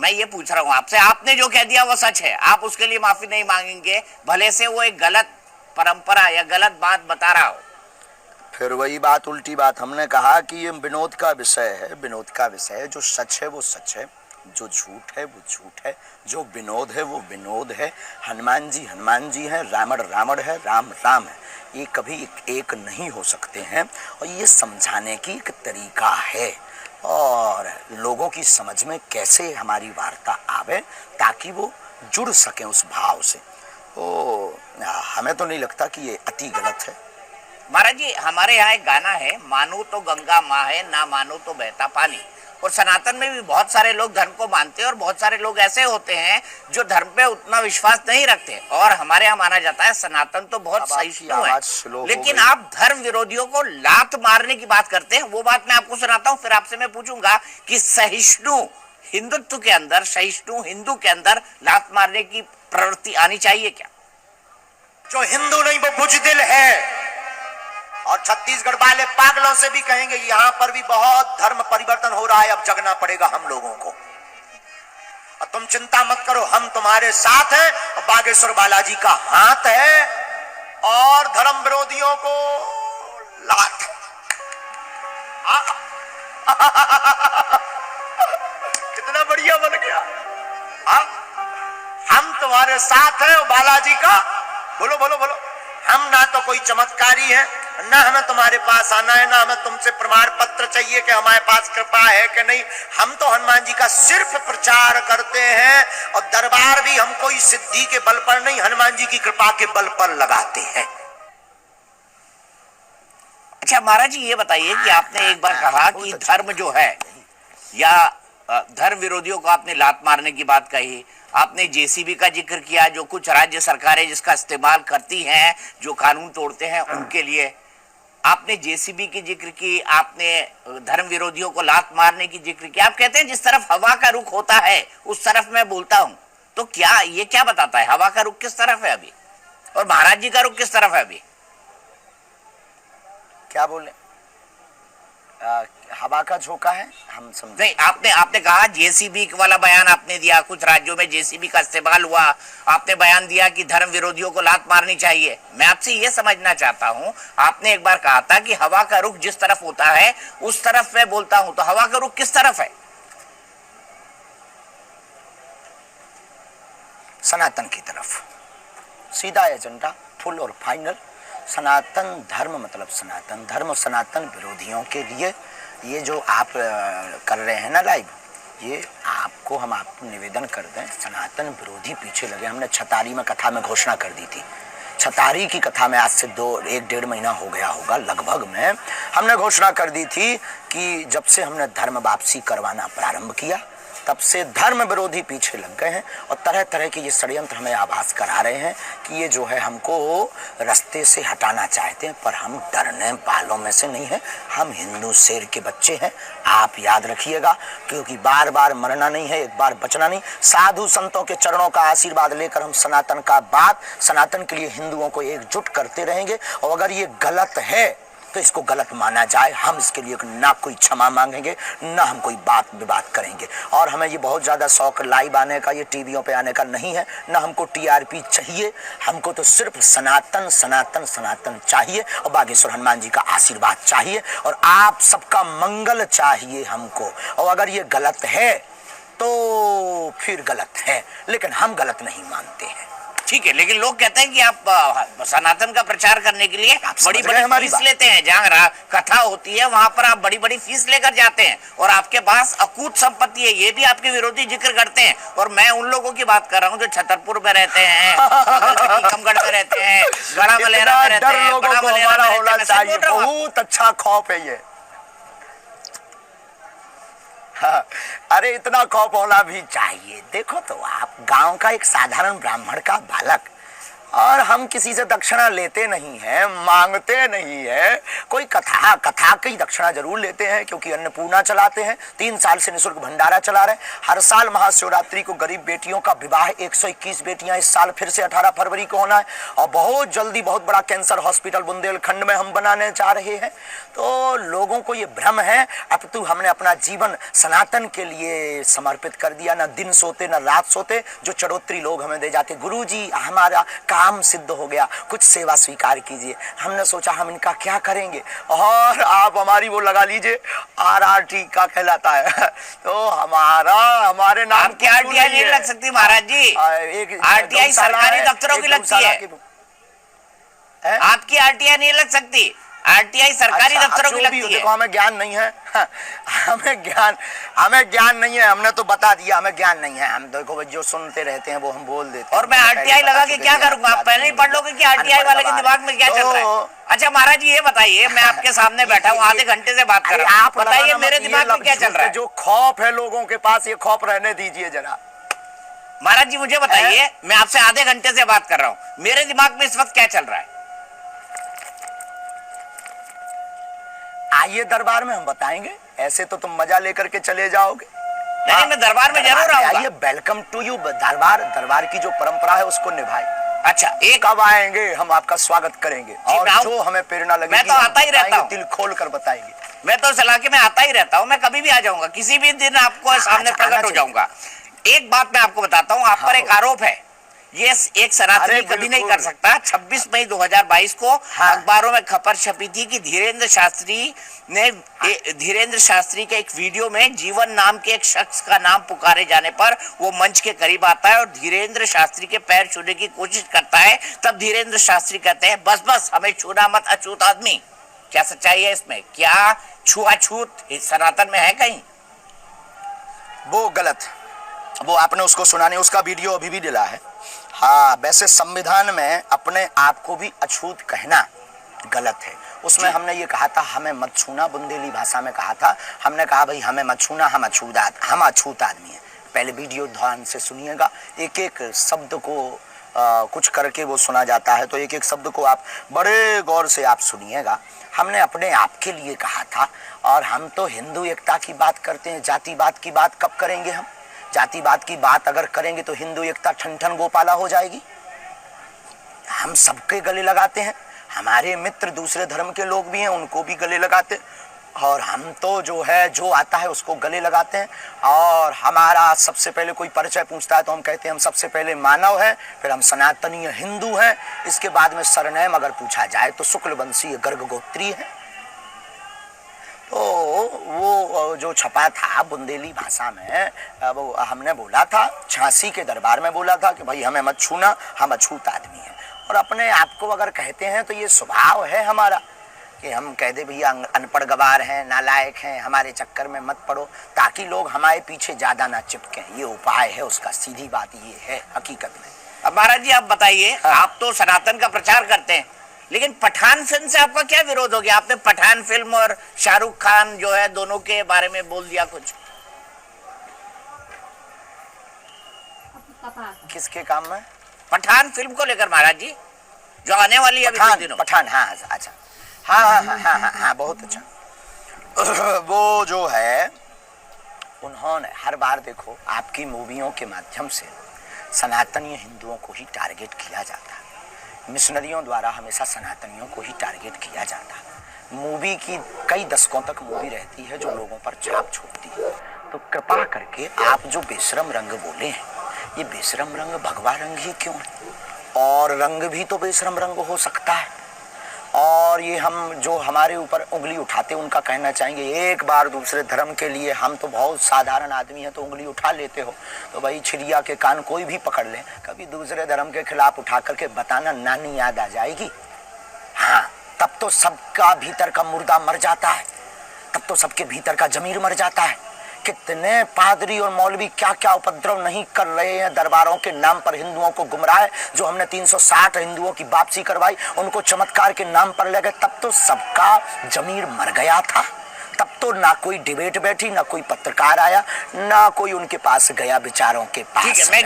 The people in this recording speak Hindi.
मैं ये पूछ रहा हूँ आपसे, आपने जो कह दिया वो सच है, आप उसके लिए माफी नहीं मांगेंगे भले से वो एक गलत परंपरा या गलत बात बता रहा हो? फिर वही बात, उल्टी बात। हमने कहा कि ये विनोद का विषय है, विनोद का विषय है। जो सच है वो सच है, जो झूठ है वो झूठ है, जो विनोद है वो विनोद है। हनुमान जी हैं, रावण रावण है, राम राम है। ये कभी एक नहीं हो सकते हैं, और ये समझाने की एक तरीका है, और लोगों की समझ में कैसे हमारी वार्ता आवे ताकि वो जुड़ सके उस भाव से। तो हमें तो नहीं लगता कि ये अति गलत है। महाराज जी, हमारे यहाँ एक गाना है, मानो तो गंगा माँ है, ना मानो तो बहता पानी। और सनातन में भी बहुत सारे लोग धर्म को मानते हैं और बहुत सारे लोग ऐसे होते हैं जो धर्म पे उतना विश्वास नहीं रखते। और हमारे यहाँ माना जाता है सनातन तो बहुत सहिष्णु है, लेकिन आप धर्म विरोधियों को लात मारने की बात करते हैं। वो बात मैं आपको सुनाता हूँ, फिर आपसे मैं पूछूंगा कि सहिष्णु हिंदुत्व के अंदर, सहिष्णु हिंदू के अंदर लात मारने की प्रवृत्ति आनी चाहिए क्या? जो हिंदू नहीं वो बुजदिल है, और छत्तीसगढ़ वाले पागलों से भी कहेंगे यहां पर भी बहुत धर्म परिवर्तन हो रहा है, अब जगना पड़ेगा हम लोगों को। और तुम चिंता मत करो, हम तुम्हारे साथ हैं, और बागेश्वर बालाजी का हाथ है, और धर्म विरोधियों को लात। कितना बढ़िया बन गया। हम तुम्हारे साथ हैं, और बालाजी का, बोलो बोलो बोलो। हम ना तो कोई चमत्कारी है, ना हमें तुम्हारे पास आना है, ना हमें तुमसे प्रमाण पत्र चाहिए कि हमारे पास कृपा है कि नहीं। हम तो हनुमान जी का सिर्फ प्रचार करते हैं, और दरबार भी हम कोई सिद्धि के बल पर नहीं, हनुमान जी की कृपा के बल पर लगाते हैं। अच्छा महाराज जी, ये बताइए कि आपने एक बार कहा कि धर्म जो है, या धर्म विरोधियों को आपने लात मारने की बात कही, आपने जेसीबी का जिक्र किया, जो कुछ राज्य सरकारें जिसका इस्तेमाल करती हैं, जो कानून तोड़ते हैं उनके लिए। आपने जेसीबी की जिक्र की, आपने धर्म विरोधियों को लात मारने की जिक्र की। आप कहते हैं जिस तरफ हवा का रुख होता है उस तरफ मैं बोलता हूं। तो क्या ये क्या बताता है, हवा का रुख किस तरफ है अभी, और महाराज जी का रुख किस तरफ है अभी? क्या बोले? हवा का झोंका है, हम समझे नहीं। आपने कहा जेसीबी वाला बयान आपने दिया, कुछ राज्यों में जेसीबी का इस्तेमाल हुआ, आपने बयान दिया कि धर्म विरोधियों को लात मारनी चाहिए। मैं आपसे ये समझना चाहता हूं, आपने एक बार कहा था कि हवा का रुख जिस तरफ होता है उस तरफ मैं बोलता हूं, तो हवा का रुख किस तरफ है? सनातन की तरफ। सीधा एजेंडा, फुल और फाइनल। सनातन धर्म मतलब सनातन धर्म, सनातन विरोधियों के लिए ये जो आप कर रहे हैं ना लाइव, ये आपको हम आपको निवेदन कर दें, सनातन विरोधी पीछे लगे। हमने छतारी में कथा में घोषणा कर दी थी, छतारी की कथा में आज से 1-1.5 महीना हो गया होगा लगभग में, हमने घोषणा कर दी थी कि जब से हमने धर्म वापसी करवाना प्रारंभ किया तब से धर्म विरोधी पीछे लग गए हैं, और तरह तरह के ये षड्यंत्र हमें आभास करा रहे हैं कि ये जो है हमको रास्ते से हटाना चाहते हैं, पर हम डरने वालों में से नहीं है। हम हिंदू शेर के बच्चे हैं, आप याद रखिएगा, क्योंकि बार बार मरना नहीं है, एक बार बचना नहीं। साधु संतों के चरणों का आशीर्वाद लेकर हम सनातन का बात, सनातन के लिए हिंदुओं को एकजुट करते रहेंगे, और अगर ये गलत है तो इसको गलत माना जाए, हम इसके लिए ना कोई क्षमा मांगेंगे, ना हम कोई बात विवाद करेंगे। और हमें ये बहुत ज़्यादा शौक लाइव आने का, ये टीवियों पे आने का नहीं है, ना हमको टीआरपी चाहिए। हमको तो सिर्फ सनातन सनातन सनातन चाहिए, और बागेश्वर हनुमान जी का आशीर्वाद चाहिए, और आप सबका मंगल चाहिए हमको। और अगर ये गलत है तो फिर गलत है, लेकिन हम गलत नहीं मानते हैं। ठीक है, लेकिन लोग कहते हैं कि आप सनातन का प्रचार करने के लिए बड़ी बड़ी फीस लेते हैं, जहाँ कथा होती है वहां पर आप बड़ी बड़ी फीस लेकर जाते हैं, और आपके पास अकूत संपत्ति है, ये भी आपके विरोधी जिक्र करते हैं। और मैं उन लोगों की बात कर रहा हूँ जो छतरपुर में रहते हैं, टीकमगढ़ में रहते हैं, गढ़ा मलेरा में रहते हैं, बड़ा मलेरा में रहते हैं। बहुत अच्छा खौफ है ये। अरे इतना खौफ होना भी चाहिए। देखो तो आप गांव का एक साधारण ब्राह्मण का बालक और हम किसी से दक्षिणा लेते नहीं हैं, मांगते नहीं है। कोई कथा की दक्षिणा जरूर लेते हैं, क्योंकि अन्नपूर्णा चलाते हैं, 3 साल से निःशुल्क भंडारा चला रहे हैं। हर साल महाशिवरात्रि को गरीब बेटियों का विवाह, 121 बेटियां इस साल फिर से 18 फरवरी को होना है, और बहुत जल्दी बहुत बड़ा कैंसर हॉस्पिटल बुंदेलखंड में हम बनाने जा रहे हैं। तो लोगों को ये भ्रम है, अब तो हमने अपना जीवन सनातन के लिए समर्पित कर दिया, ना दिन सोते ना रात सोते। जो चढ़ोतरी लोग हमें दे जाते, गुरुजी हमारा काम सिद्ध हो गया, कुछ सेवा स्वीकार कीजिए। हमने सोचा हम इनका क्या करेंगे, और आप हमारी वो लगा लीजिए RRT का कहलाता है। तो हमारे नाम आपकी RTI नहीं लग सकती महाराज जी, एक RTI सरकारी दफ्तरों की लगती है, आपकी RTI नहीं लग सकती। RTI सरकारी दफ्तरों की लगती है। देखो हमें ज्ञान नहीं है, हमें ज्ञान नहीं है, हमने तो बता दिया हमें ज्ञान नहीं है। हम देखो जो सुनते रहते हैं वो हम बोल देते हैं। और मैं RTI लगा के क्या करूंगा, आप पहले ही पढ़ लोगे कि RTI वाले के दिमाग में क्या चल रहा है। अच्छा महाराज जी ये बताइए, मैं आपके सामने बैठा हूँ, आधे घंटे से बात कर रहा हूँ, आप बताइए मेरे दिमाग में क्या चल रहा है। जो खौफ है लोगों के पास, ये खौफ रहने दीजिए जरा। महाराज जी मुझे बताइए, मैं आपसे आधे घंटे से बात कर रहा हूँ, मेरे दिमाग में इस वक्त क्या चल रहा है। आइए दरबार में हम बताएंगे, ऐसे तो तुम मजा लेकर के चले जाओगे। नहीं मैं दरबार में जरूर आऊंगा। आइए, वेलकम टू यू। दरबार की जो परंपरा है उसको निभाए। अच्छा एक कब आएंगे हम आपका स्वागत करेंगे, और जो हमें प्रेरणा लगेगी मैं तो आता ही रहता हूँ, दिल खोल कर बताएंगे। मैं तो सलाह के मैं आता ही रहता हूँ, मैं कभी भी आ जाऊंगा, किसी भी दिन आपको सामने प्रकट हो जाऊंगा। एक बात मैं आपको बताता हूँ, आप पर एक आरोप है, ये एक सनातनी कभी नहीं कर सकता। 26 मई 2022 को अखबारों में खबर छपी थी कि धीरेन्द्र शास्त्री के एक वीडियो में जीवन नाम के एक शख्स का नाम पुकारे जाने पर वो मंच के करीब आता है और धीरेन्द्र शास्त्री के पैर छूने की कोशिश करता है। तब धीरेन्द्र शास्त्री कहते हैं बस बस हमें छूना मत अछूत आदमी। क्या सच्चाई है इसमें, क्या छुआछूत सनातन में है कहीं? वो गलत, वो आपने उसको सुना नहीं, उसका वीडियो अभी भी डला है। हाँ, वैसे संविधान में अपने आप को भी अछूत कहना गलत है। उसमें हमने ये कहा था हमें मत छूना, बुंदेली भाषा में कहा था। हमने कहा भाई हमें मत छूना, हम अछूत आदमी हैं। पहले वीडियो ध्यान से सुनिएगा, एक एक शब्द को कुछ करके वो सुना जाता है, तो एक एक शब्द को आप बड़े गौर से आप सुनिएगा। हमने अपने आप के लिए कहा था, और हम तो हिंदू एकता की बात करते हैं, जातिवाद की बात कब करेंगे हम? जातिवाद की बात अगर करेंगे तो हिंदू एकता ठन गोपाला हो जाएगी। हम सबके गले लगाते हैं, हमारे मित्र दूसरे धर्म के लोग भी हैं, उनको भी गले लगाते हैं, और हम तो जो है जो आता है उसको गले लगाते हैं। और हमारा सबसे पहले कोई परिचय पूछता है तो हम कहते हैं हम सबसे पहले मानव हैं, फिर हम सनातनीय हिंदू हैं, इसके बाद में सरनेम अगर पूछा जाए तो शुक्ल वंशीय गर्ग गोत्री है। तो वो जो छपा था बुंदेली भाषा में, वो हमने बोला था, झांसी के दरबार में बोला था कि भाई हमें मत छूना, हम अछूत आदमी हैं। और अपने आप को अगर कहते हैं तो ये स्वभाव है हमारा कि हम कह दे भैया अनपढ़ गवार हैं, नालायक हैं, हमारे चक्कर में मत पड़ो, ताकि लोग हमारे पीछे ज्यादा ना चिपके। ये उपाय है उसका, सीधी बात ये है हकीकत में। अब महाराज जी आप बताइए, आप तो सनातन का प्रचार करते हैं, लेकिन पठान फिल्म से आपका क्या विरोध हो गया? आपने पठान फिल्म और शाहरुख खान जो है दोनों के बारे में बोल दिया कुछ। किसके काम में? पठान फिल्म को लेकर महाराज जी, जो आने वाली है पठान, अभी दिनों। पठान, हाँ अच्छा, हाँ बहुत अच्छा। वो जो है उन्होंने हर बार देखो आपकी मूवियों के माध्यम से सनातनीय हिंदुओं को ही टारगेट किया जाता है, मिशनरियों द्वारा हमेशा सनातनियों को ही टारगेट किया जाता है। मूवी की कई दशकों तक मूवी रहती है जो लोगों पर छाप छोड़ती है। तो कृपा करके आप जो बेशरम रंग बोले हैं, ये बेशरम रंग भगवा रंग ही क्यों है? और रंग भी तो बेशरम रंग हो सकता है। और ये हम जो हमारे ऊपर उंगली उठाते उनका कहना चाहेंगे, एक बार दूसरे धर्म के लिए, हम तो बहुत साधारण आदमी हैं तो उंगली उठा लेते हो, तो भाई चिड़िया के कान कोई भी पकड़ ले, कभी दूसरे धर्म के खिलाफ उठा करके बताना, नानी याद आ जाएगी। हाँ, तब तो सबका भीतर का मुर्दा मर जाता है, तब तो सबके भीतर का जमीर मर जाता है। कितने पादरी और मौलवी क्या क्या उपद्रव नहीं कर रहे हैं दरबारों के नाम पर, हिंदुओं को गुमराह। जो हमने 360 हिंदुओं की वापसी करवाई, उनको चमत्कार के नाम पर ले गए, तब तो सबका जमीर मर गया था। तब तो ना कोई डिबेट बैठी, ना कोई पत्रकार आया, ना कोई उनके पास गया विचारों के पास।